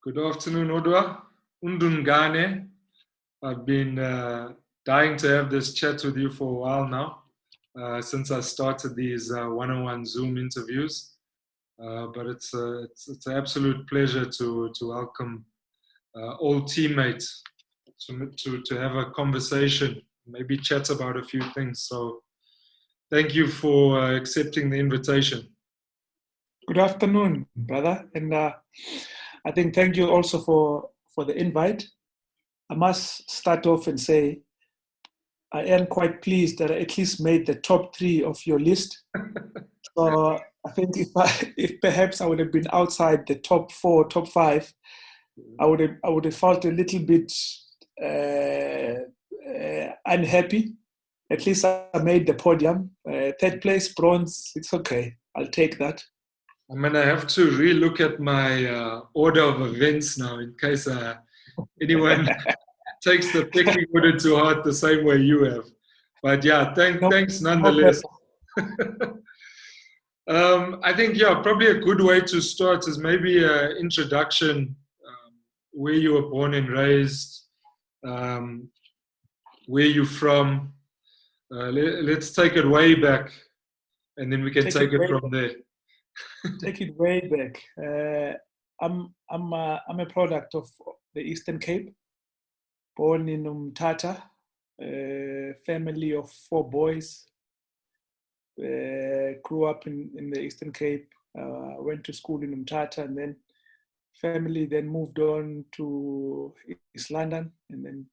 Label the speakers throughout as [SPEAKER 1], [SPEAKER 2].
[SPEAKER 1] Good afternoon, Odwa Ndungane. I've been dying to have this chat with you for a while now, since I started these one-on-one Zoom interviews. But it's an absolute pleasure to welcome all teammates to have a conversation, maybe chat about a few things. So thank you for accepting the invitation.
[SPEAKER 2] Good afternoon, brother. And I think thank you also for the invite. I must start off and say I am quite pleased that I at least made the top 3 of your list. So I think if perhaps I would have been outside the top 4, top 5, I would have felt a little bit unhappy. At least I made the podium. 3rd place, bronze. It's okay. I'll take that.
[SPEAKER 1] I'm going to have to relook at my order of events now in case anyone takes the picking order to heart the same way you have. But yeah, thanks nonetheless. I think, probably a good way to start is maybe an introduction, where you were born and raised, where you're from. Let's take it way back, and then we can take it from there.
[SPEAKER 2] Take it way back. I'm a product of the Eastern Cape, born in Umtata, family of 4 boys. Grew up in the Eastern Cape, went to school in Umtata, and then family then moved on to East London, and then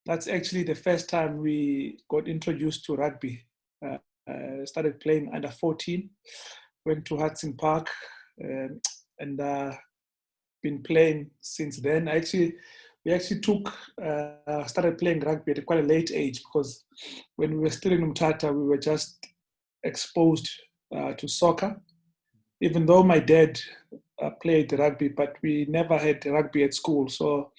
[SPEAKER 2] that's actually the first time we got introduced to rugby. Started playing under 14. Went to Hudson Park and been playing since then. We started playing rugby at quite a late age, because when we were still in Umtata, we were just exposed to soccer. Even though my dad played rugby, but we never had rugby at school. So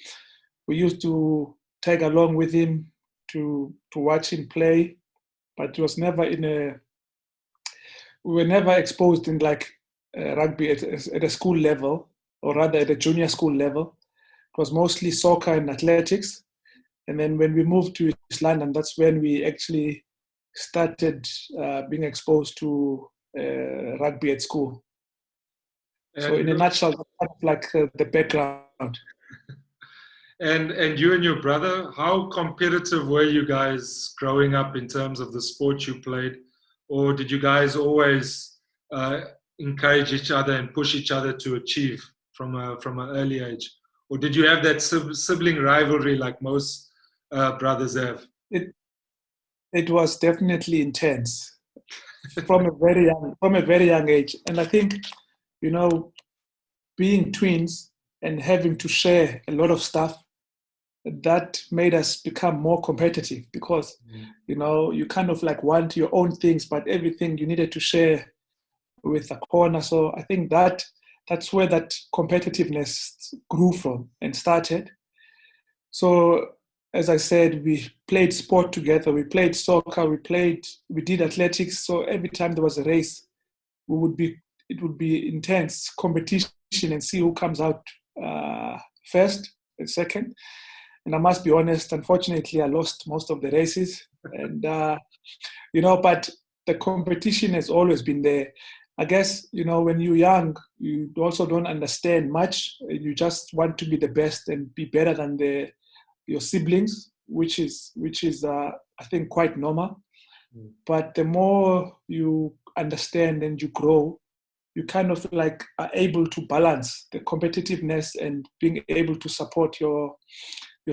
[SPEAKER 2] we used to tag along with him to watch him play, but it was never we were never exposed in rugby at a school level, or rather at a junior school level. It was mostly soccer and athletics. And then when we moved to East London, that's when we actually started being exposed to rugby at school. So in a nutshell, that's kind of like the background.
[SPEAKER 1] And you and your brother, how competitive were you guys growing up in terms of the sport you played? Or did you guys always encourage each other and push each other to achieve from an early age? Or did you have that sibling rivalry like most brothers have?
[SPEAKER 2] It was definitely intense from a very young age. And I think, being twins and having to share a lot of stuff, that made us become more competitive, because you kind of want your own things, but everything you needed to share with a corner. So I think that's where that competitiveness grew from and started. So as I said, we played sport together. We played soccer. We did athletics. So every time there was a race, it would be intense competition and see who comes out first and second. And I must be honest, unfortunately, I lost most of the races. And, but the competition has always been there. I guess, when you're young, you also don't understand much. You just want to be the best and be better than your siblings, which is I think, quite normal. But the more you understand and you grow, you kind of are able to balance the competitiveness and being able to support your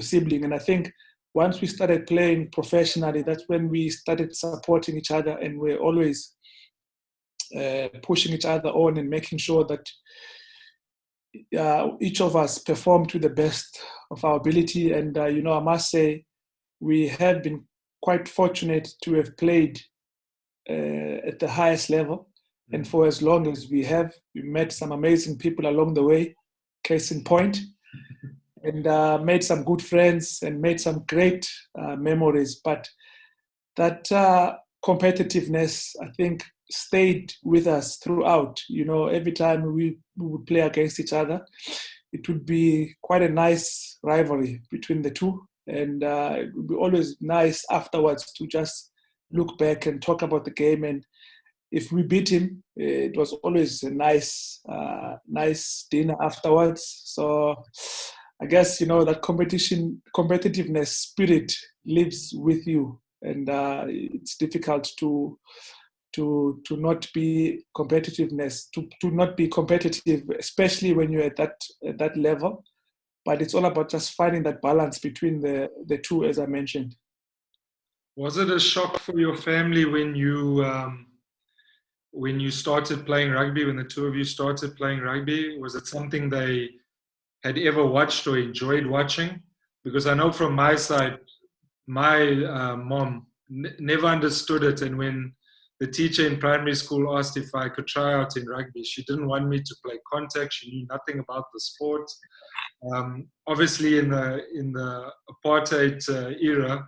[SPEAKER 2] sibling. And I think once we started playing professionally, that's when we started supporting each other, and we're always pushing each other on and making sure that each of us perform to the best of our ability. And, I must say, we have been quite fortunate to have played at the highest level. And for as long as we met some amazing people along the way, case in point, and made some good friends and made some great memories. But that competitiveness, I think, stayed with us throughout. Every time we would play against each other, it would be quite a nice rivalry between the two. And it would be always nice afterwards to just look back and talk about the game. And if we beat him, it was always a nice dinner afterwards. So I guess, that competitiveness spirit lives with you, and it's difficult to not be not be competitive, especially when you're at that level. But it's all about just finding that balance between the two, as I mentioned.
[SPEAKER 1] Was it a shock for your family when you started playing rugby, when the two of you started playing rugby? Was it something they had ever watched or enjoyed watching? Because I know from my side, my mom never understood it. And when the teacher in primary school asked if I could try out in rugby, she didn't want me to play contact. She knew nothing about the sport. Obviously, in the apartheid era,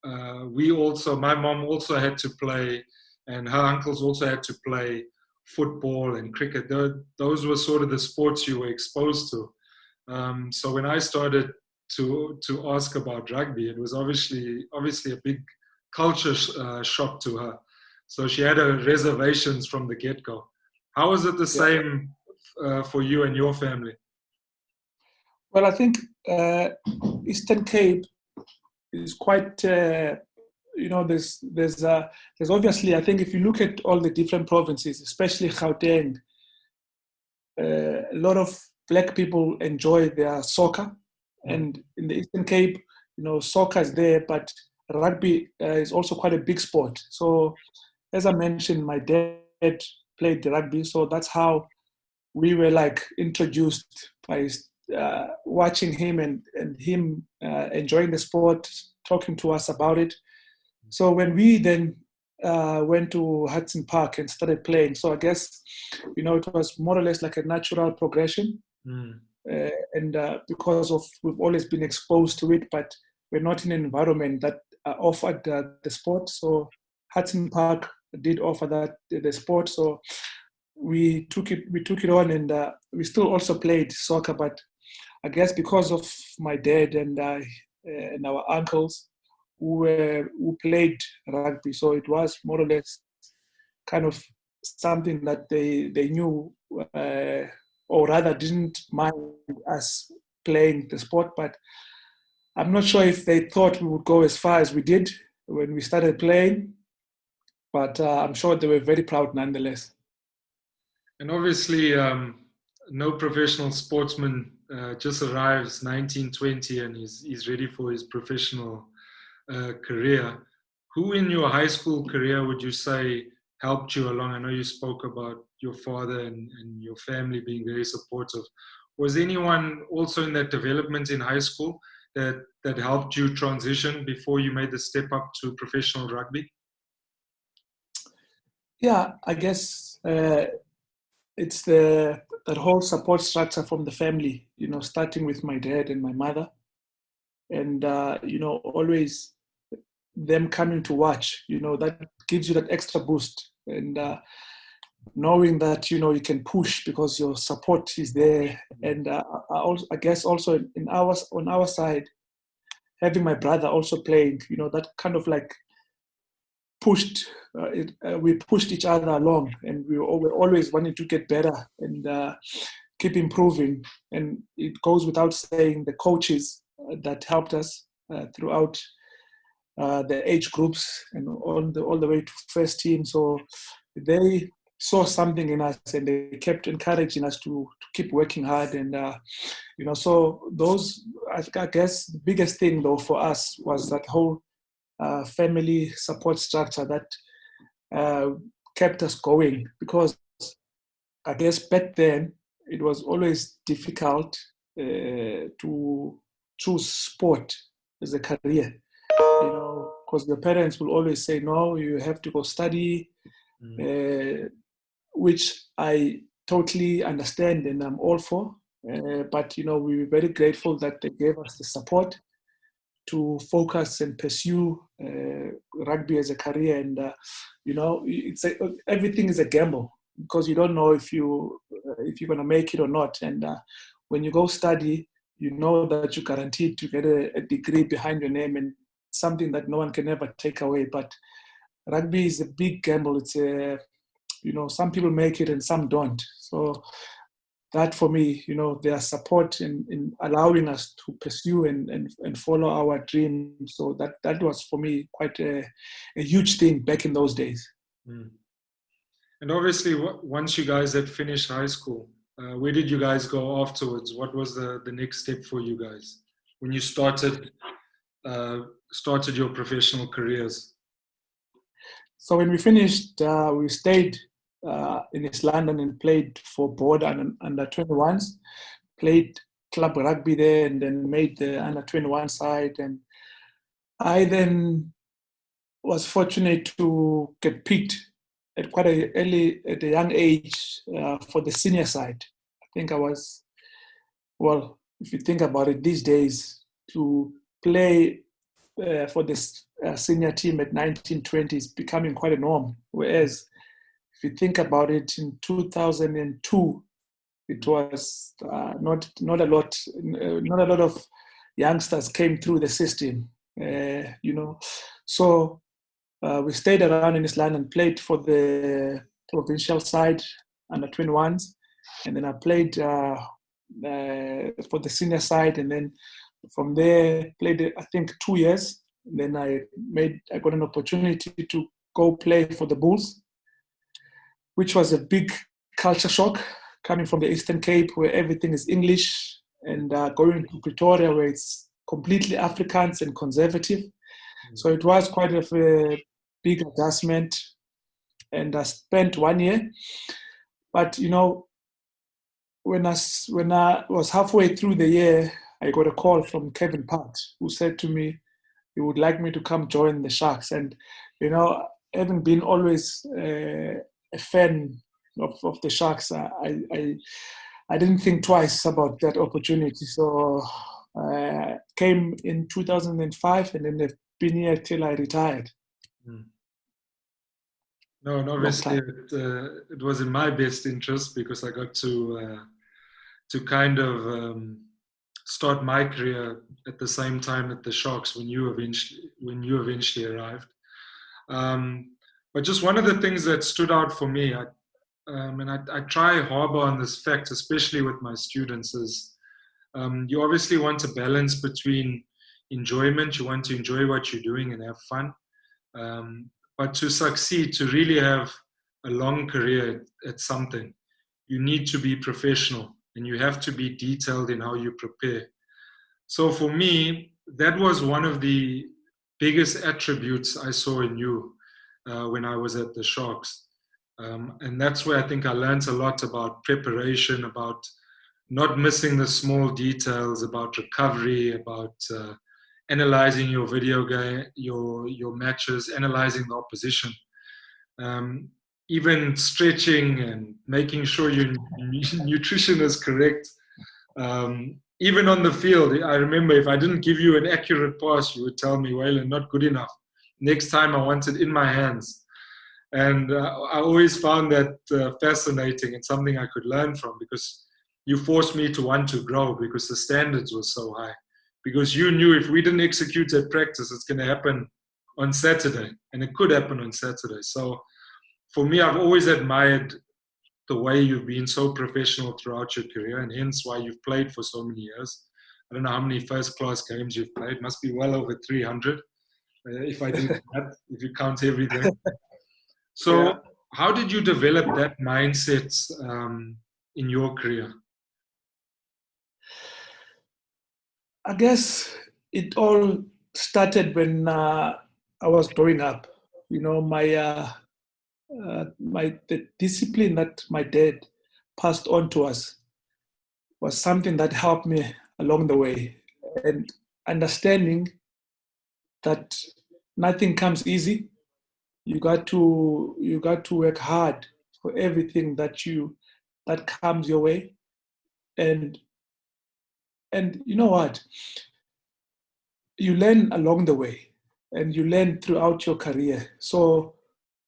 [SPEAKER 1] my mom also had to play, and her uncles also had to play football and cricket. Those were sort of the sports you were exposed to. So when I started to ask about rugby, it was obviously a big culture shock to her. So she had her reservations from the get-go. How was it the same for you and your family?
[SPEAKER 2] Well, I think Eastern Cape is quite, there's obviously, I think if you look at all the different provinces, especially Gauteng, a lot of black people enjoy their soccer. And in the Eastern Cape, soccer is there, but rugby is also quite a big sport. So as I mentioned, my dad played the rugby, so that's how we were introduced by watching him and him enjoying the sport, talking to us about it. So when we then went to Hudson Park and started playing, so I guess, it was more or less like a natural progression. And because we've always been exposed to it, but we're not in an environment that offered the sport. So Hudson Park did offer the sport. So we took it on, and we still also played soccer, but I guess because of my dad and our uncles who played rugby, so it was more or less kind of something that they knew, or rather didn't mind us playing the sport. But I'm not sure if they thought we would go as far as we did when we started playing, but I'm sure they were very proud nonetheless.
[SPEAKER 1] And obviously, no professional sportsman just arrives 19, 20 and he's ready for his professional career. Who in your high school career would you say helped you along? I know you spoke about your father and your family being very supportive. Was anyone also in that development in high school that helped you transition before you made the step up to professional rugby?
[SPEAKER 2] Yeah, I guess it's that whole support structure from the family, starting with my dad and my mother, and always them coming to watch, that gives you that extra boost, and knowing that you can push because your support is there. And I guess also on our side, having my brother also playing, that kind of pushed we pushed each other along, and we were always wanting to get better and keep improving. And it goes without saying, the coaches that helped us throughout the age groups and all the way to first team. So they saw something in us, and they kept encouraging us to keep working hard. And so those, I guess the biggest thing though for us was that whole family support structure that kept us going, because I guess back then it was always difficult to choose sport as a career, because the parents will always say, no, you have to go study, which I totally understand and I'm all for. But, we were very grateful that they gave us the support to focus and pursue rugby as a career. And, everything is a gamble. because you don't know if you're going to make it or not. And when you go study, you know that you're guaranteed to get a degree behind your name, and something that no one can ever take away. But rugby is a big gamble. It's some people make it and some don't. So that for me, their support in allowing us to pursue and follow our dreams. So that was for me quite a huge thing back in those days.
[SPEAKER 1] Mm. And obviously, once you guys had finished high school, where did you guys go afterwards? What was the next step for you guys when you started your professional careers?
[SPEAKER 2] So when we finished, we stayed in East London and played for board under 21s, played club rugby there, and then made the under 21 side. And I then was fortunate to get picked at quite at a young age for the senior side. I think I was, well, if you think about it these days, to play for this senior team at 1920 is becoming quite a norm. Whereas if you think about it, in 2002, it was not a lot of youngsters came through the system, So we stayed around in East London, played for the provincial side under 21s, and then I played for the senior side, and then from there played I think 2 years. And then I got an opportunity to go play for the Bulls, which was a big culture shock coming from the Eastern Cape where everything is English, and going to Pretoria where it's completely Afrikaans and conservative. Mm-hmm. So it was quite a big adjustment, and I spent 1 year. But when I was halfway through the year, I got a call from Kevin Part, who said to me he would like me to come join the Sharks. And having been always a fan of the Sharks, I didn't think twice about that opportunity. So I came in 2005, and then I've been here till I retired.
[SPEAKER 1] No, and obviously it was in my best interest, because I got to kind of start my career at the same time at the Sharks when you eventually arrived. But just one of the things that stood out for me, I try harbor on this fact, especially with my students, is you obviously want a balance between enjoyment. You want to enjoy what you're doing and have fun. But to succeed, to really have a long career at something, you need to be professional, and you have to be detailed in how you prepare. So for me, that was one of the biggest attributes I saw in you when I was at the Sharks. And that's where I think I learned a lot about preparation, about not missing the small details, about recovery, about analyzing your video game, your matches, analyzing the opposition, even stretching and making sure your nutrition is correct. Even on the field, I remember if I didn't give you an accurate pass, you would tell me, Waylon, not good enough. Next time I want it in my hands. And I always found that fascinating and something I could learn from, because you forced me to want to grow, because the standards were so high. Because you knew if we didn't execute at practice, it's going to happen on Saturday, and it could happen on Saturday. So for me, I've always admired the way you've been so professional throughout your career, and hence why you've played for so many years. I don't know how many first-class games you've played. Must be well over 300, if I do that, if you count everything. So how did you develop that mindset in your career?
[SPEAKER 2] I guess it all started when I was growing up. The discipline that my dad passed on to us was something that helped me along the way, and understanding that nothing comes easy. You got to work hard for everything that comes your way, and you know what? You learn along the way, and you learn throughout your career. So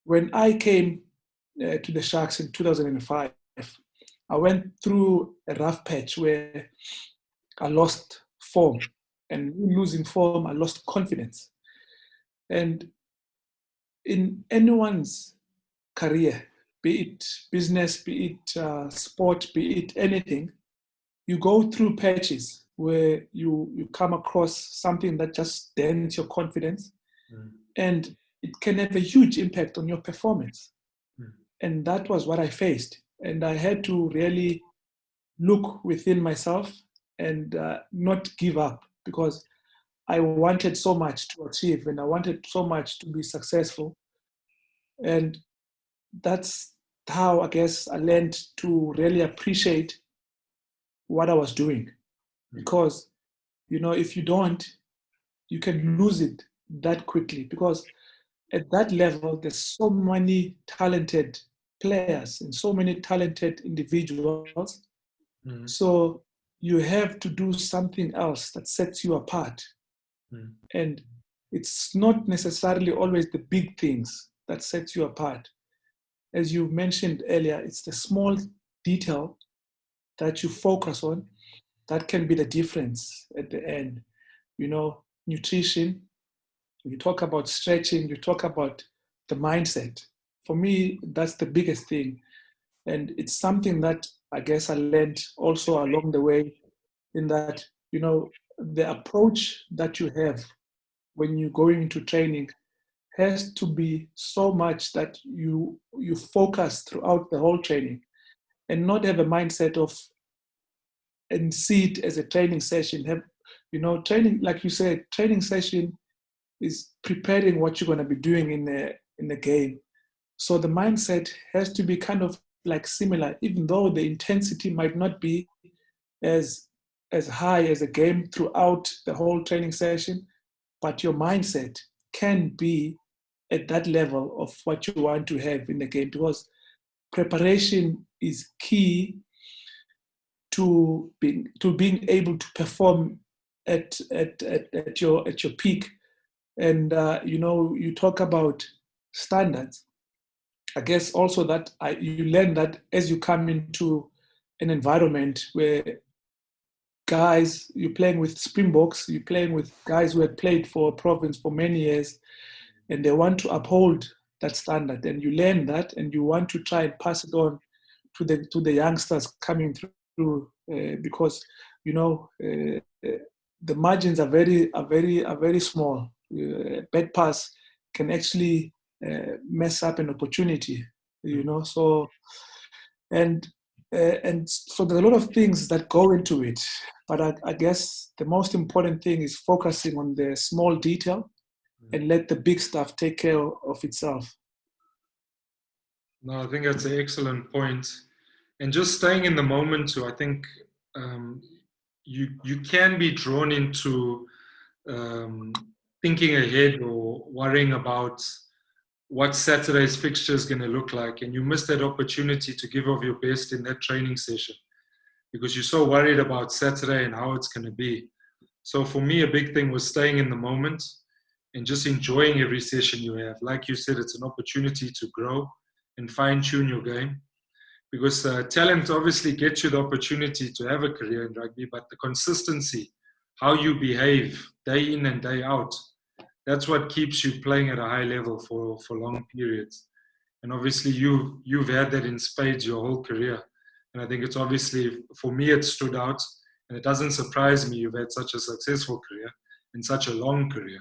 [SPEAKER 2] when I came to the Sharks in 2005. I went through a rough patch where I lost form, and losing form, I lost confidence. And in anyone's career, be it business, be it sport, be it anything, you go through patches where you come across something that just dents your confidence, and it can have a huge impact on your performance. And that was what I faced. And I had to really look within myself and not give up, because I wanted so much to achieve and I wanted so much to be successful. And that's how I guess I learned to really appreciate what I was doing. Because, if you don't, you can lose it that quickly, because at that level, there's so many talented players and so many talented individuals. So you have to do something else that sets you apart. And it's not necessarily always the big things that sets you apart. As you mentioned earlier, it's the small detail that you focus on that can be the difference at the end. Nutrition, you talk about stretching, you talk about the mindset. For me, that's the biggest thing. And it's something that I guess I learned also along the way, in that, the approach that you have when you're going into training has to be so much that you focus throughout the whole training, and not have a mindset of and see it as a training session. Training, like you said, training session is preparing what you're going to be doing in the game. So the mindset has to be kind of like similar, even though the intensity might not be as high as a game throughout the whole training session, but your mindset can be at that level of what you want to have in the game, because preparation is key to being able to perform at your peak. And you talk about standards. I guess also that you learn that as you come into an environment where you're playing with Springboks, you're playing with guys who had played for a province for many years, and they want to uphold that standard, and you learn that, and you want to try and pass it on to the youngsters coming through, because the margins are very small. Bad pass can actually mess up an opportunity, So and so there's a lot of things that go into it, but I guess the most important thing is focusing on the small detail and let the big stuff take care of itself.
[SPEAKER 1] No, I think that's an excellent point. And just staying in the moment too, I think you can be drawn into thinking ahead or worrying about what Saturday's fixture is going to look like, and you miss that opportunity to give of your best in that training session because you're so worried about Saturday and how it's going to be. So for me, a big thing was staying in the moment and just enjoying every session you have. Like you said, it's an opportunity to grow and fine-tune your game, because talent obviously gets you the opportunity to have a career in rugby, but the consistency, how you behave day in and day out, that's what keeps you playing at a high level for long periods. And obviously you've had that in spades your whole career. And I think it's obviously, for me, it stood out. And it doesn't surprise me you've had such a successful career and such a long career,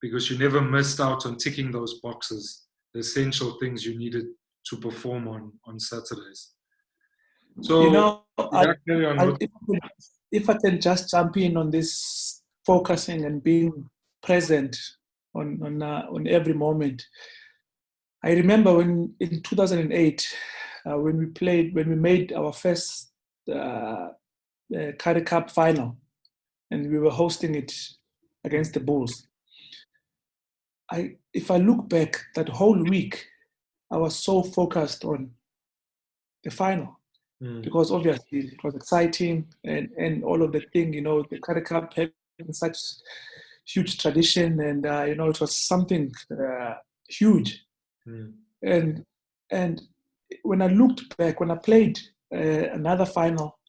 [SPEAKER 1] because you never missed out on ticking those boxes, the essential things you needed to perform on Saturdays. So carry on
[SPEAKER 2] if I can just jump in on this focusing and being present on every moment. I remember when in 2008, when we made our first Currie Cup final, and we were hosting it against the Bulls. If I look back, that whole week, I was so focused on the final, because obviously it was exciting and all of the thing, the Currie Cup having such huge tradition, and it was something huge. And when I looked back, when I played another final,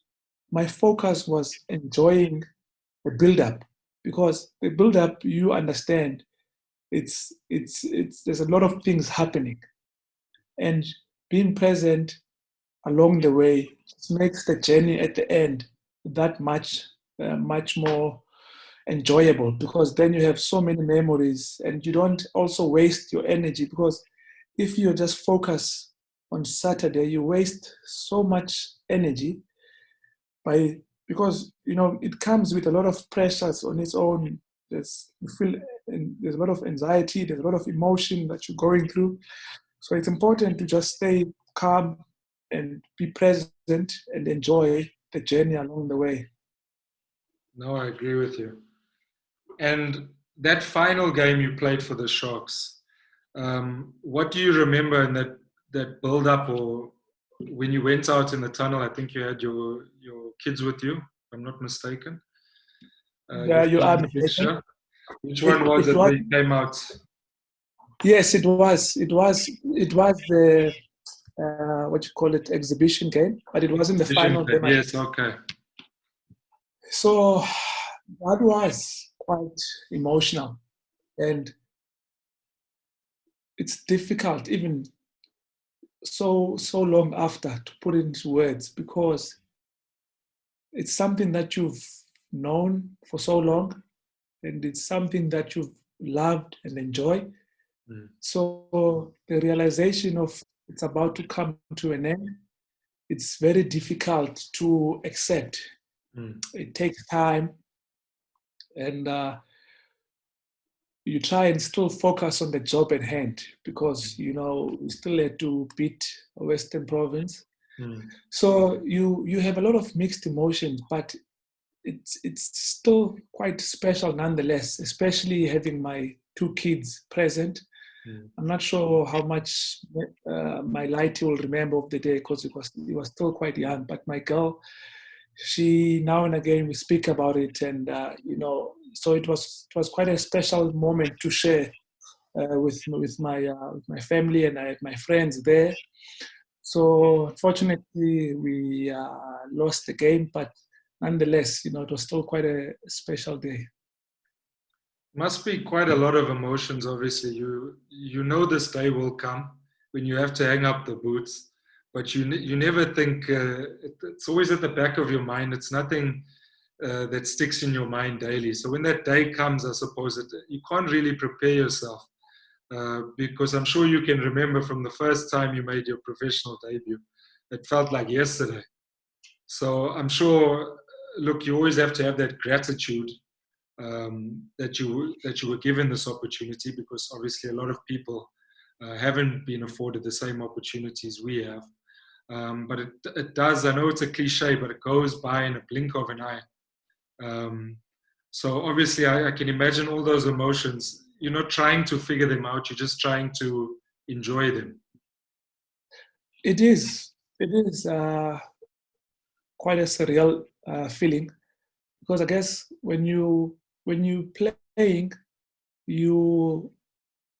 [SPEAKER 2] my focus was enjoying the build-up, because the build-up, you understand, it's there's a lot of things happening, and being present along the way just makes the journey at the end that much more enjoyable, because then you have so many memories and you don't also waste your energy, because if you just focus on Saturday, you waste so much energy by because it comes with a lot of pressures on its own. You feel, and there's a lot of anxiety, there's a lot of emotion that you're going through. So it's important to just stay calm and be present and enjoy the journey along the way.
[SPEAKER 1] No, I agree with you. And that final game you played for the Sharks, what do you remember in that build up, or when you went out in the tunnel? I think you had your kids with you, if I'm not mistaken.
[SPEAKER 2] Yeah, you are mistaken.
[SPEAKER 1] Which one was it where you came out?
[SPEAKER 2] Yes, it was. It was the what you call it, exhibition game, but it wasn't the final game.
[SPEAKER 1] Yes, okay.
[SPEAKER 2] So that was quite emotional, and it's difficult even so long after to put into words, because it's something that you've known for so long, and it's something that you've loved and enjoyed. So the realization of it's about to come to an end, it's very difficult to accept. It takes time, and you try and still focus on the job at hand, because we still had to beat Western Province. So you have a lot of mixed emotions, but it's still quite special nonetheless, especially having my two kids present. I'm not sure how much my Lighty will remember of the day, because he was still quite young. But my girl, she now and again we speak about it, and so it was quite a special moment to share with my family, and I had my friends there. So unfortunately, we lost the game, but nonetheless, it was still quite a special day.
[SPEAKER 1] Must be quite a lot of emotions. Obviously, you know this day will come when you have to hang up the boots, but you never think. It's always at the back of your mind. It's nothing that sticks in your mind daily. So when that day comes, I suppose you can't really prepare yourself, because I'm sure you can remember from the first time you made your professional debut. It felt like yesterday. So I'm sure. Look, you always have to have that gratitude. That you were given this opportunity, because obviously a lot of people haven't been afforded the same opportunities we have. But it does, I know it's a cliche, but it goes by in a blink of an eye. So obviously I can imagine all those emotions. You're not trying to figure them out, you're just trying to enjoy them.
[SPEAKER 2] It is quite a surreal feeling, because I guess when you playing, you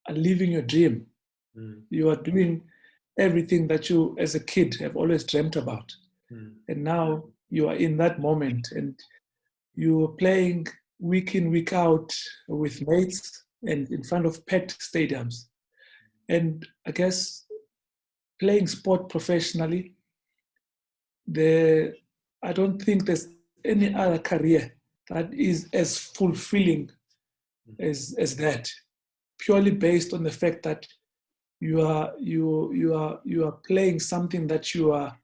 [SPEAKER 2] are living your dream. You are doing everything that you as a kid have always dreamt about, and now you are in that moment, and you are playing week in, week out with mates and in front of packed stadiums. And I guess playing sport professionally, I don't think there's any other career that is as fulfilling as that, purely based on the fact that you are playing something that you are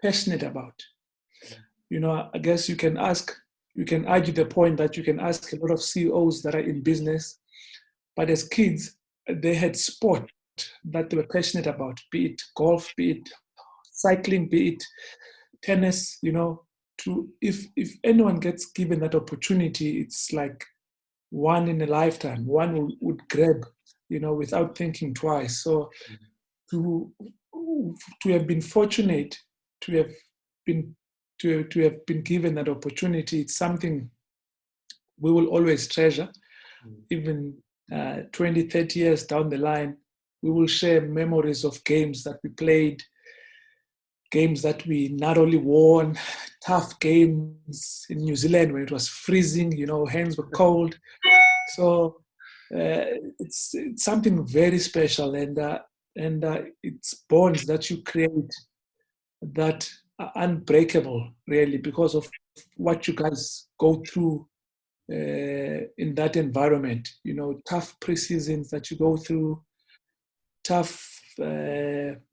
[SPEAKER 2] passionate about. I guess you can argue the point that you can ask a lot of CEOs that are in business, but as kids, they had sport that they were passionate about, be it golf, be it cycling, be it tennis. If anyone gets given that opportunity, it's like one in a lifetime. One would grab, without thinking twice. So to have been fortunate to have been given that opportunity, it's something we will always treasure. Even 20, 30 years down the line, we will share memories of games that we played, games that we not only won, tough games in New Zealand when it was freezing, hands were cold. So it's something very special, and it's bonds that you create that are unbreakable, really, because of what you guys go through in that environment. Tough preseasons that you go through, tough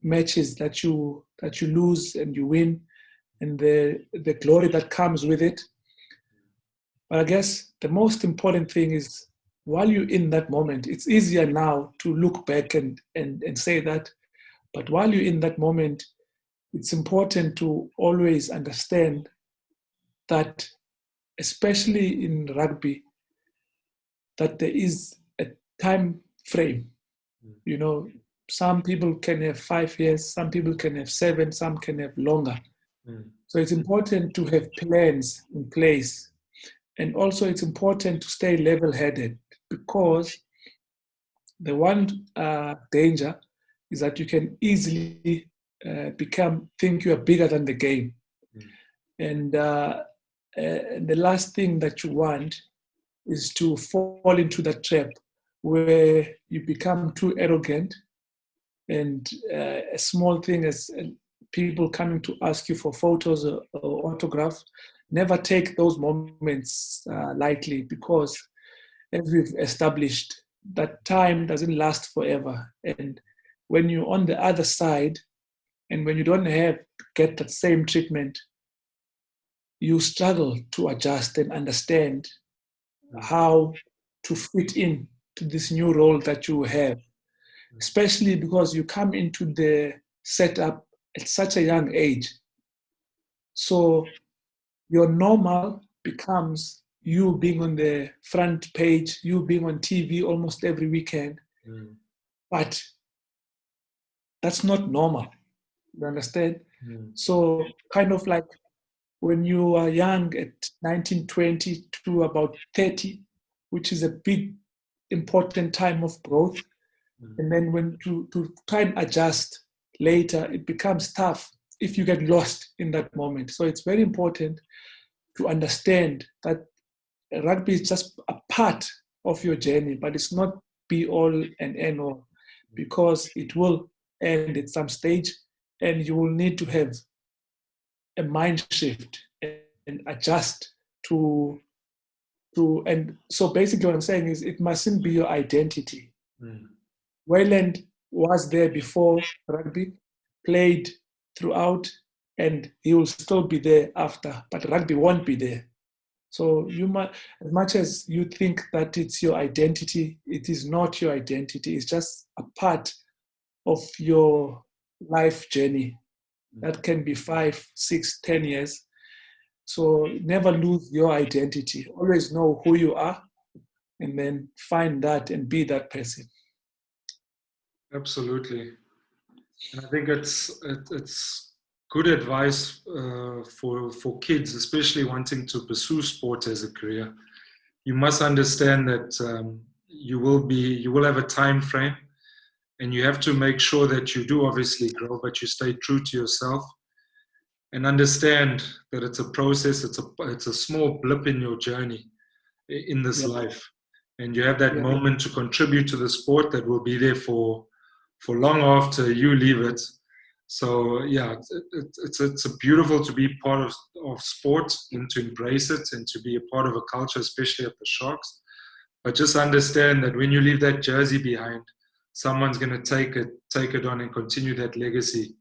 [SPEAKER 2] matches that you lose and you win, and the glory that comes with it. But I guess the most important thing is, while you're in that moment, it's easier now to look back and say that. But while you're in that moment, it's important to always understand that, especially in rugby, that there is a time frame. Some people can have 5 years, some people can have 7, some can have longer. So it's important to have plans in place. And also it's important to stay level-headed, because the one danger is that you can easily think you are bigger than the game. And the last thing that you want is to fall into that trap where you become too arrogant, and a small thing as people coming to ask you for photos or autographs, never take those moments lightly, because as we've established, that time doesn't last forever. And when you're on the other side, and when you don't get that same treatment, you struggle to adjust and understand how to fit in to this new role that you have, especially because you come into the setup at such a young age. So your normal becomes you being on the front page, you being on TV almost every weekend. But that's not normal. You understand? So kind of like when you are young at 19, 20 to about 30, which is a big, important time of growth. And then when to try and adjust later, it becomes tough if you get lost in that moment. So it's very important to understand that rugby is just a part of your journey, but it's not be all and end all, because it will end at some stage, and you will need to have a mind shift and adjust to and so basically what I'm saying is, it mustn't be your identity. Wayland was there before rugby, played throughout, and he will still be there after, but rugby won't be there. So you might, as much as you think that it's your identity, it is not your identity. It's just a part of your life journey. That can be 5, 6, 10 years. So never lose your identity. Always know who you are, and then find that and be that person.
[SPEAKER 1] Absolutely. And I think it's good advice for kids, especially wanting to pursue sport as a career. You must understand that you will have a time frame, and you have to make sure that you do obviously grow, but you stay true to yourself, and understand that it's a process. It's a small blip in your journey in this life, and you have that moment to contribute to the sport that will be there for long after you leave it. So yeah, it's a beautiful to be part of sport, and to embrace it, and to be a part of a culture, especially at the Sharks. But just understand that when you leave that jersey behind, someone's going to take it on and continue that legacy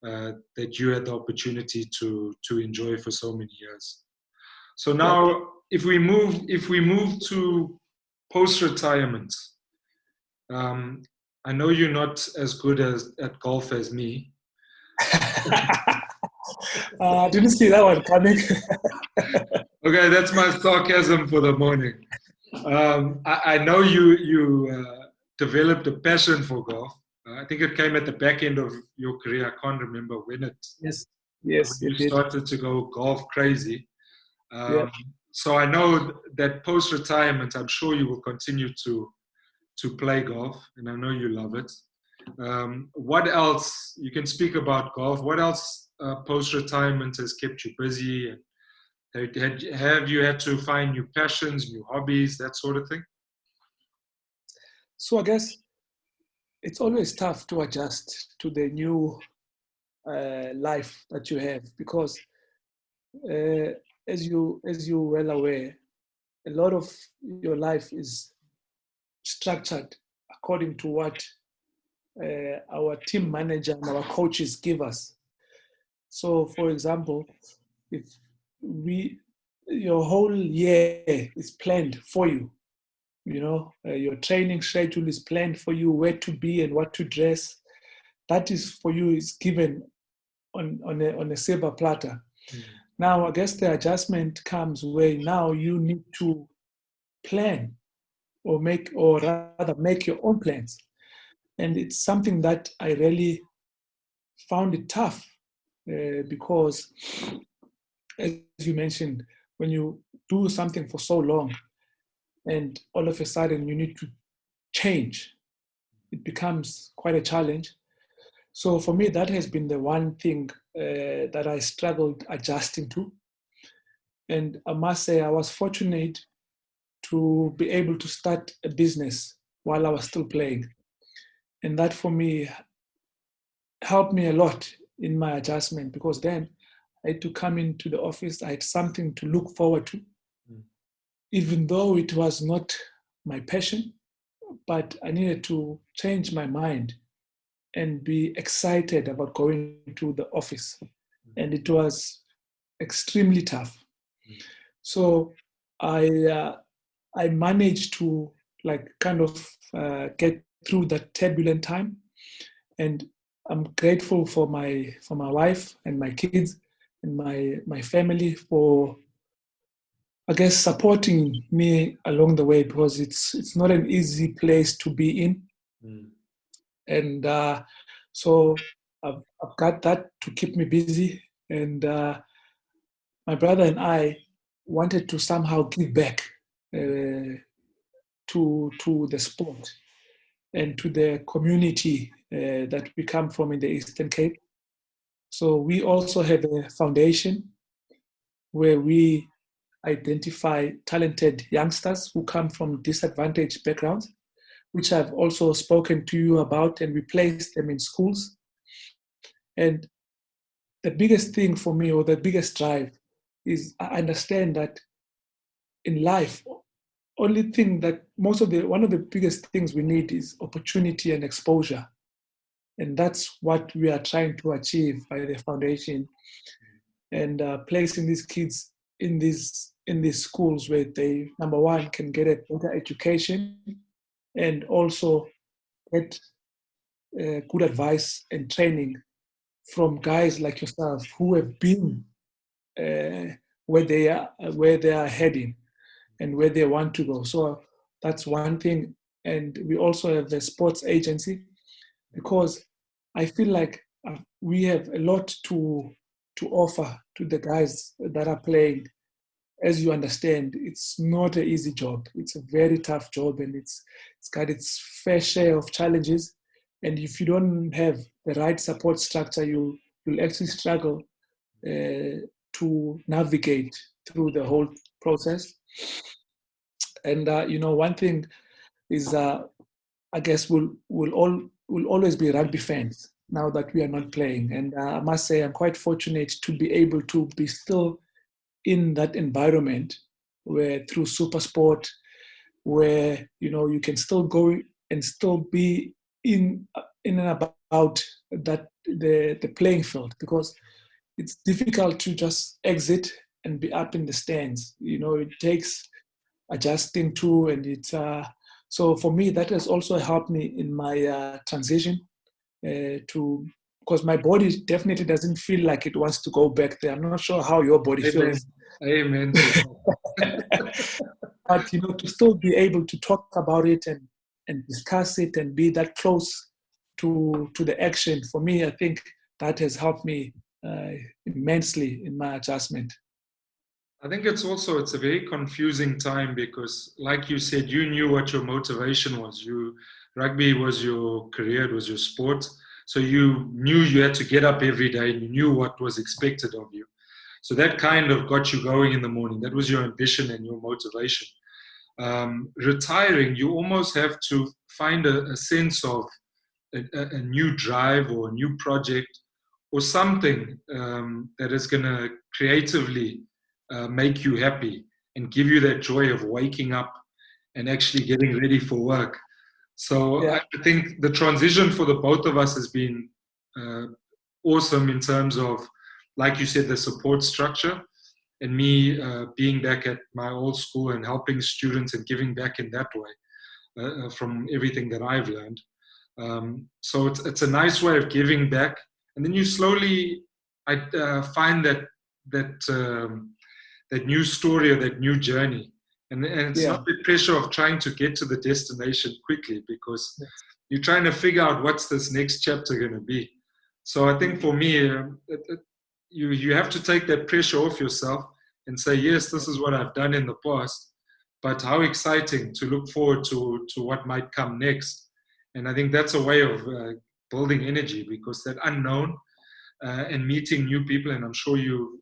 [SPEAKER 1] that you had the opportunity to enjoy for so many years. So now, if we move to post-retirement, I know you're not as good at golf as me.
[SPEAKER 2] Didn't see that one coming.
[SPEAKER 1] Okay, that's my sarcasm for the morning. I know you developed a passion for golf. I think it came at the back end of your career. I can't remember when it.
[SPEAKER 2] Yes,
[SPEAKER 1] when you started to go golf crazy. So I know that post-retirement, I'm sure you will continue to play golf, and I know you love it. What else, you can speak about golf, what else post-retirement has kept you busy? Have you had to find new passions, new hobbies, that sort of thing?
[SPEAKER 2] So I guess it's always tough to adjust to the new life that you have because, uh, as you well aware, a lot of your life is structured according to what our team manager and our coaches give us. So, for example, if we your whole year is planned for you, your training schedule is planned for you, where to be and what to dress. That is for you is given on a silver platter. Now, I guess the adjustment comes where now you need to plan or rather make your own plans. And it's something that I really found it tough because, as you mentioned, when you do something for so long and all of a sudden you need to change, it becomes quite a challenge. So for me, that has been the one thing that I struggled adjusting to. And I must say, I was fortunate to be able to start a business while I was still playing. And that for me helped me a lot in my adjustment because then I had to come into the office. I had something to look forward to, even though it was not my passion, but I needed to change my mind and be excited about going to the office. And it was extremely tough. So I managed to kind of get through that turbulent time, and I'm grateful for my wife and my kids and my family for, I guess, supporting me along the way because it's not an easy place to be in. And so I've got that to keep me busy. And my brother and I wanted to somehow give back to the sport and to the community that we come from in the Eastern Cape. So we also have a foundation where we identify talented youngsters who come from disadvantaged backgrounds, which I've also spoken to you about, and we place them in schools. And the biggest thing for me, or the biggest drive, is I understand that in life, only thing that one of the biggest things we need is opportunity and exposure. And that's what we are trying to achieve by the foundation and placing these kids in these schools where they, number one, can get a better education and also get good advice and training from guys like yourself who have been where they are heading and where they want to go. So that's one thing. And we also have the sports agency because I feel like we have a lot to offer to the guys that are playing. As you understand, it's not an easy job. It's a very tough job, and it's got its fair share of challenges. And if you don't have the right support structure, you'll actually struggle to navigate through the whole process. And one thing is, I guess we'll always be rugby fans now that we are not playing. And I must say, I'm quite fortunate to be able to be still in that environment where through super sport, where you can still go and still be in and about that the playing field, because it's difficult to just exit and be up in the stands. It takes adjusting to, and it's so for me that has also helped me in my transition to, because my body definitely doesn't feel like it wants to go back there. I'm not sure how your body feels.
[SPEAKER 1] Amen.
[SPEAKER 2] But to still be able to talk about it and discuss it and be that close to the action, for me, I think that has helped me immensely in my adjustment.
[SPEAKER 1] I think it's a very confusing time because, like you said, you knew what your motivation was. Rugby was your career, it was your sport. So you knew you had to get up every day and you knew what was expected of you. So that kind of got you going in the morning. That was your ambition and your motivation. Retiring, you almost have to find a sense of a new drive or a new project or something that is going to creatively make you happy and give you that joy of waking up and actually getting ready for work. So
[SPEAKER 2] Yeah.
[SPEAKER 1] I think the transition for the both of us has been awesome in terms of, like you said, the support structure and me being back at my old school and helping students and giving back in that way from everything that I've learned. So it's a nice way of giving back. And then you slowly find that new story or that new journey. And it's
[SPEAKER 2] Yeah.
[SPEAKER 1] not the pressure of trying to get to the destination quickly because
[SPEAKER 2] Yes.
[SPEAKER 1] you're trying to figure out what's this next chapter going to be. So I think for me, you have to take that pressure off yourself and say, yes, this is what I've done in the past, but how exciting to look forward to what might come next. And I think that's a way of building energy because that unknown and meeting new people, and I'm sure you've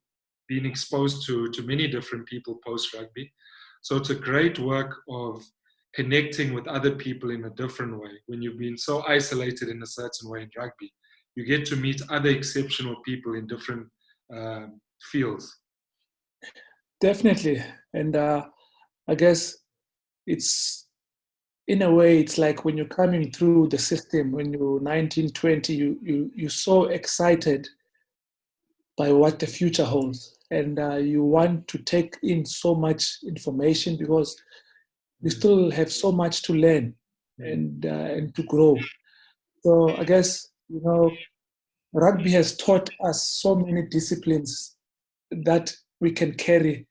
[SPEAKER 1] been exposed to many different people post-rugby. So it's a great work of connecting with other people in a different way. When you've been so isolated in a certain way in rugby, you get to meet other exceptional people in different fields.
[SPEAKER 2] Definitely. And I guess it's, in a way, it's like when you're coming through the system, when you're 19, 20, you're so excited by what the future holds. And you want to take in so much information because you still have so much to learn and to grow. So I guess, rugby has taught us so many disciplines that we can carry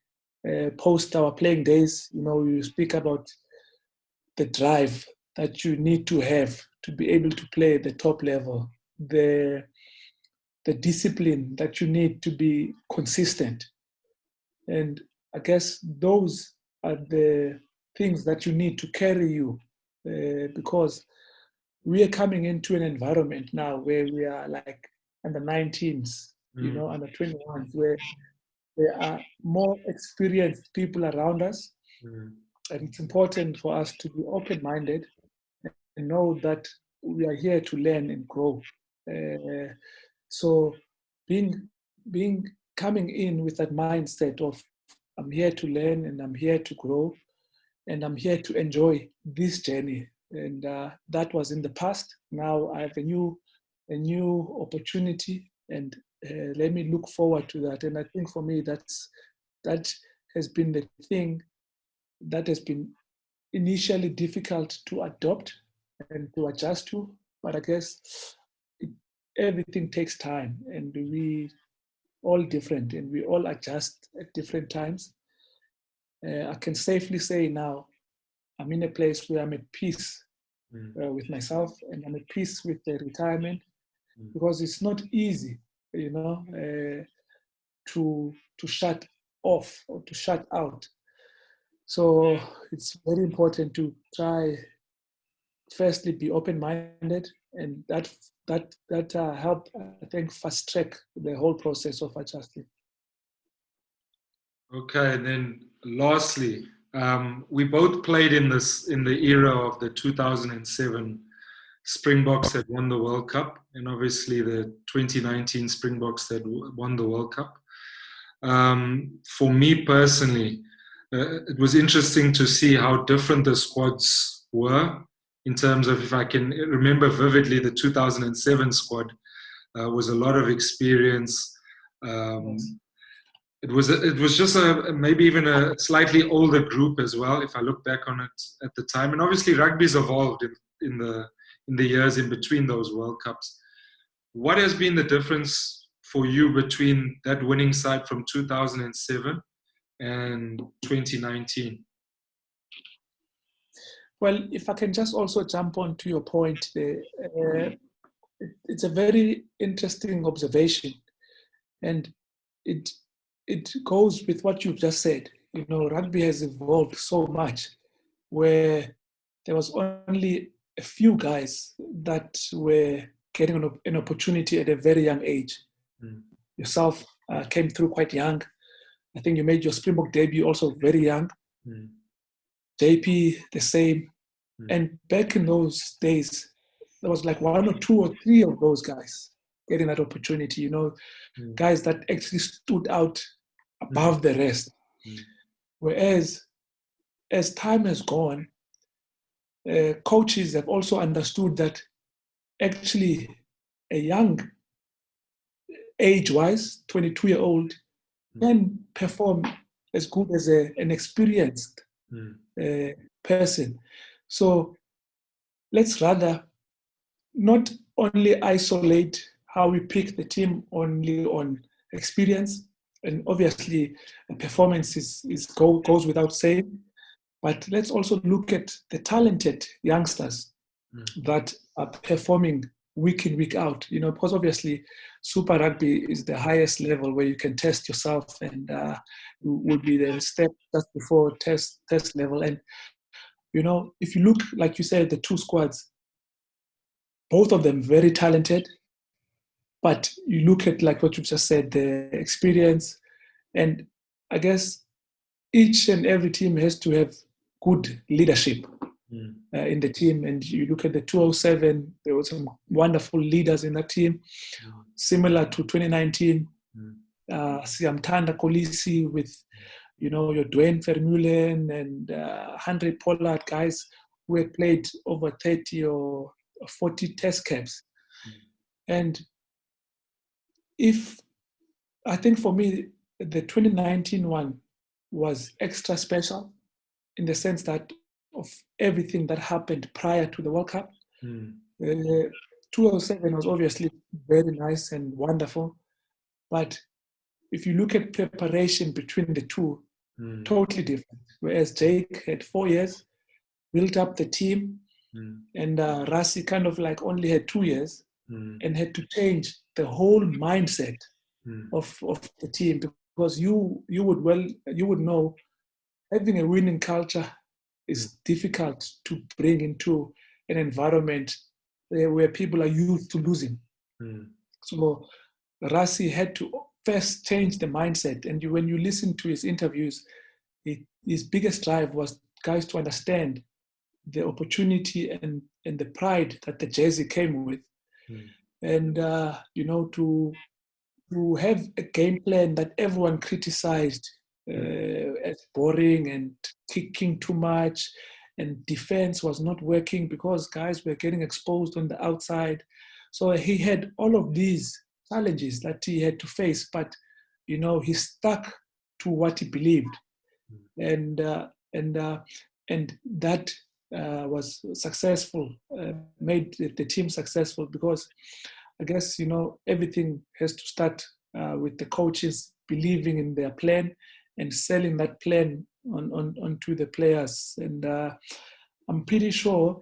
[SPEAKER 2] post our playing days. You speak about the drive that you need to have to be able to play at the top level, the discipline that you need to be consistent. And I guess those are the things that you need to carry you because we are coming into an environment now where we are like under 19s, under 21s, where there are more experienced people around us. And it's important for us to be open-minded and know that we are here to learn and grow. So being coming in with that mindset of I'm here to learn and I'm here to grow and I'm here to enjoy this journey. And that was in the past. Now I have a new opportunity, and let me look forward to that. And I think for me, that has been the thing that has been initially difficult to adopt and to adjust to. But I guess everything takes time, and we all different, and we all adjust at different times. I can safely say now I'm in a place where I'm at peace with myself, and I'm at peace with the retirement because it's not easy, to shut off or to shut out. So it's very important to try, firstly, be open-minded, and that help, I think, fast track the whole process of adjusting.
[SPEAKER 1] Okay, and then lastly, we both played in the era of the 2007 Springboks that won the World Cup, and obviously the 2019 Springboks that won the World Cup. For me personally, it was interesting to see how different the squads were in terms of, if I can remember vividly, the 2007 squad was a lot of experience. It was just maybe even a slightly older group as well, if I look back on it at the time. And obviously rugby's evolved in the years in between those World Cups. What has been the difference for you between that winning side from 2007 and 2019?
[SPEAKER 2] Well, if I can just also jump on to your point there, it's a very interesting observation, and it goes with what you've just said. Rugby has evolved so much, where there was only a few guys that were getting an opportunity at a very young age. Yourself came through quite young. I think you made your Springbok debut also very young. JP, the same. And back in those days, there was like 1 or 2 or 3 of those guys getting that opportunity, you know, guys that actually stood out above the rest. Whereas, as time has gone, coaches have also understood that actually a young, age-wise, 22-year-old can perform as good as an experienced person. So let's rather not only isolate how we pick the team only on experience, and obviously performance goes without saying, but let's also look at the talented youngsters that are performing week in, week out, you know, because obviously Super Rugby is the highest level where you can test yourself, and will be the step just before test level. And, you know, if you look, like you said, the 2 squads, both of them very talented, but you look at, like what you just said, the experience, and I guess each and every team has to have good leadership in the team. And you look at the 207, there were some wonderful leaders in that team, similar to 2019. Siamtanda Kolisi with, you know, your Dwayne Vermeulen and Andre Pollard, guys who had played over 30 or 40 test caps. And I think for me, the 2019 one was extra special in the sense that of everything that happened prior to the World Cup. 2007 was obviously very nice and wonderful, but if you look at preparation between the two, totally different. Whereas Jake had 4 years, built up the team, and Rassi kind of like only had 2 years and had to change the whole mindset of the team, because you would know having a winning culture is difficult to bring into an environment where people are used to losing. So Rassi had to first change the mindset. And when you listen to his interviews, his biggest drive was guys to understand the opportunity and the pride that the jersey came with. And, you know, to have a game plan that everyone criticized as boring and kicking too much, and defense was not working because guys were getting exposed on the outside. So he had all of these challenges that he had to face, but, you know, he stuck to what he believed, and that was successful, made the team successful, because I guess, you know, everything has to start with the coaches believing in their plan and selling that plan onto the players. And I'm pretty sure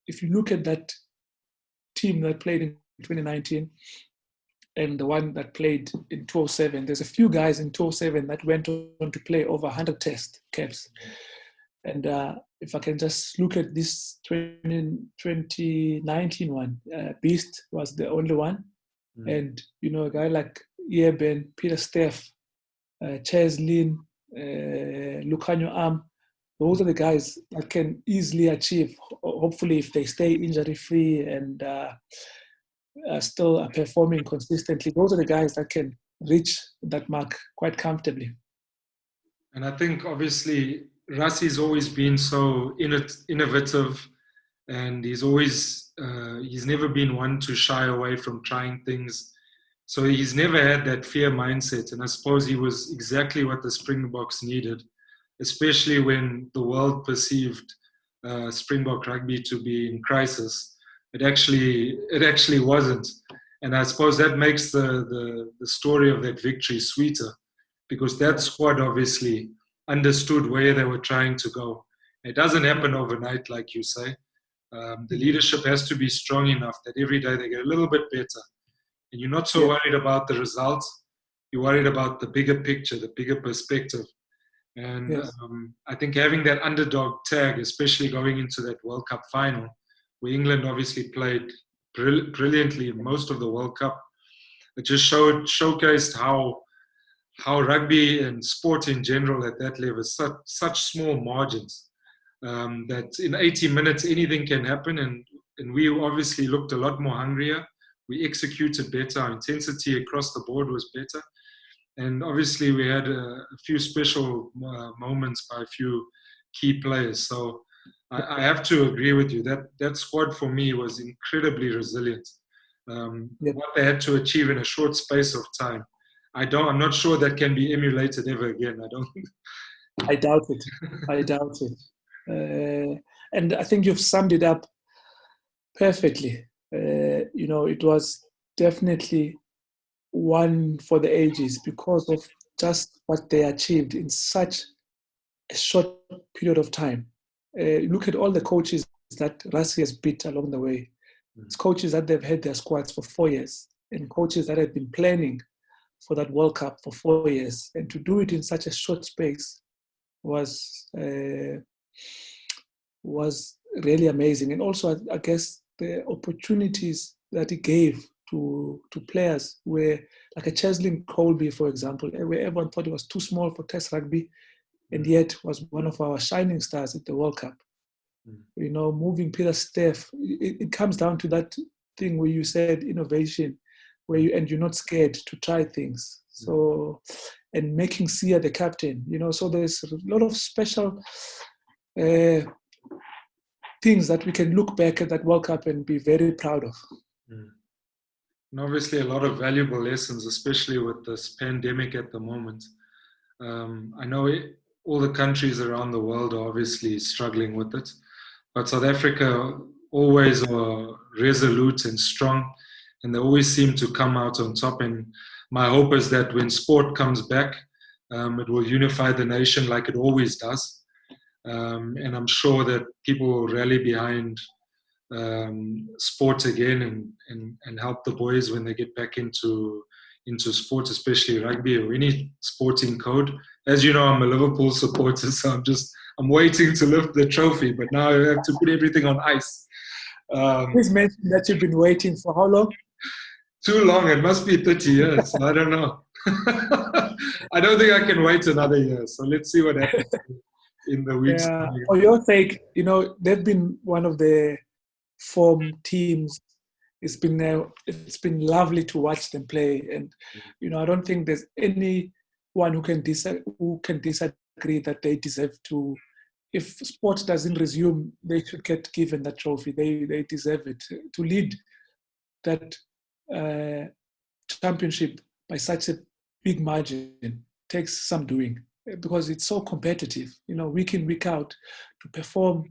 [SPEAKER 2] if you look at that team that played in 2019 and the one that played in 2007, there's a few guys in 2007 that went on to play over 100 test caps. And if I can just look at this 2019 one, Beast was the only one. And, you know, a guy like Yeben, Peter Steff, Cheslin, Lucanio Am, those are the guys that can easily achieve, hopefully if they stay injury-free and still are performing consistently, those are the guys that can reach that mark quite comfortably.
[SPEAKER 1] And I think obviously Rassi's always been so innovative, and he's never been one to shy away from trying things. So he's never had that fear mindset. And I suppose he was exactly what the Springboks needed, especially when the world perceived Springbok rugby to be in crisis. It actually wasn't. And I suppose that makes the story of that victory sweeter, because that squad obviously understood where they were trying to go. It doesn't happen overnight, like you say. The leadership has to be strong enough that every day they get a little bit better. And you're not so worried about the results. You're worried about the bigger picture, the bigger perspective. And I think having that underdog tag, especially going into that World Cup final, where England obviously played brilliantly in most of the World Cup. It just showcased how rugby and sport in general at that level is such small margins, that in 80 minutes anything can happen, and we obviously looked a lot more hungrier. We executed better. Our intensity across the board was better. And obviously we had a few special moments by a few key players. So I have to agree with you. That squad for me was incredibly resilient. What they had to achieve in a short space of time, I'm not sure that can be emulated ever again.
[SPEAKER 2] I doubt it. I doubt it. And I think you've summed it up perfectly. It was definitely one for the ages because of just what they achieved in such a short period of time. Look at all the coaches that Rassie has beat along the way. It's coaches that they've had their squads for 4 years, and coaches that have been planning for that World Cup for 4 years. And to do it in such a short space was really amazing. And also, I guess, the opportunities that he gave to players were like a Cheslin Colby, for example, where everyone thought he was too small for Test rugby, and yet was one of our shining stars at the World Cup. Moving Peter Steff, it comes down to that thing where you said innovation, you're not scared to try things. So, and making Sia the captain, so there's a lot of special things that we can look back at that World Cup and be very proud of.
[SPEAKER 1] And obviously a lot of valuable lessons, especially with this pandemic at the moment. I know all the countries around the world are obviously struggling with it, but South Africa always are resolute and strong, and they always seem to come out on top. And my hope is that when sport comes back, it will unify the nation like it always does. And I'm sure that people will rally behind sport again and help the boys when they get back into sport, especially rugby or any sporting code. As you know, I'm a Liverpool supporter, so I'm waiting to lift the trophy, but now I have to put everything on ice.
[SPEAKER 2] Please mention that you've been waiting for how long?
[SPEAKER 1] Too long. It must be 30 years. I don't know. I don't think I can wait another year. So let's see what happens in the weeks.
[SPEAKER 2] Yeah. For your sake, they've been one of the form teams. It's been lovely to watch them play, and I don't think there's anyone who can disagree that they deserve to. If sport doesn't resume, they should get given that trophy. They deserve it. To lead that championship by such a big margin takes some doing, because it's so competitive. Week in, week out, to perform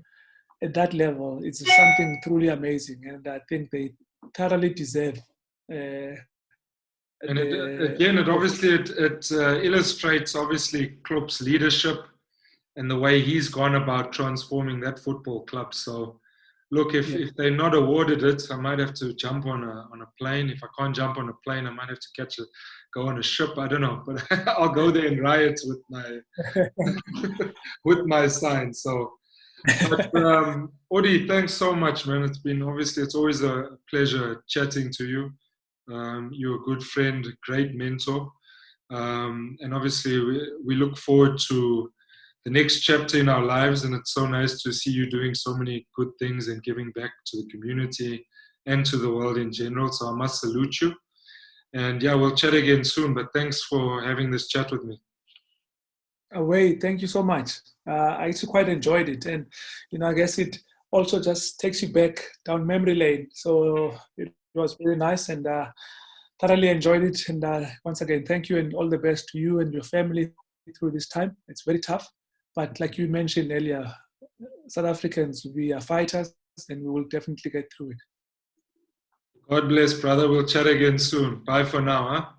[SPEAKER 2] at that level, it's something truly amazing, and I think they thoroughly deserve.
[SPEAKER 1] And it obviously illustrates obviously Klopp's leadership and the way he's gone about transforming that football club. So, look, if they're not awarded it, I might have to jump on a plane. If I can't jump on a plane, I might have to go on a ship. I don't know, but I'll go there and riot with my with my sign. So, but Odi, thanks so much, man. It's always a pleasure chatting to you. You're a good friend, great mentor, and obviously we look forward to the next chapter in our lives, and it's so nice to see you doing so many good things and giving back to the community and to the world in general. So I must salute you. And yeah, we'll chat again soon, but thanks for having this chat with me.
[SPEAKER 2] Away, thank you so much. I actually quite enjoyed it, and I guess it also just takes you back down memory lane. So it was really nice, and thoroughly enjoyed it. And once again, thank you, and all the best to you and your family through this time. It's very tough. But like you mentioned earlier, South Africans, we are fighters, and we will definitely get through it.
[SPEAKER 1] God bless, brother. We'll chat again soon. Bye for now.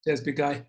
[SPEAKER 2] Cheers, big guy.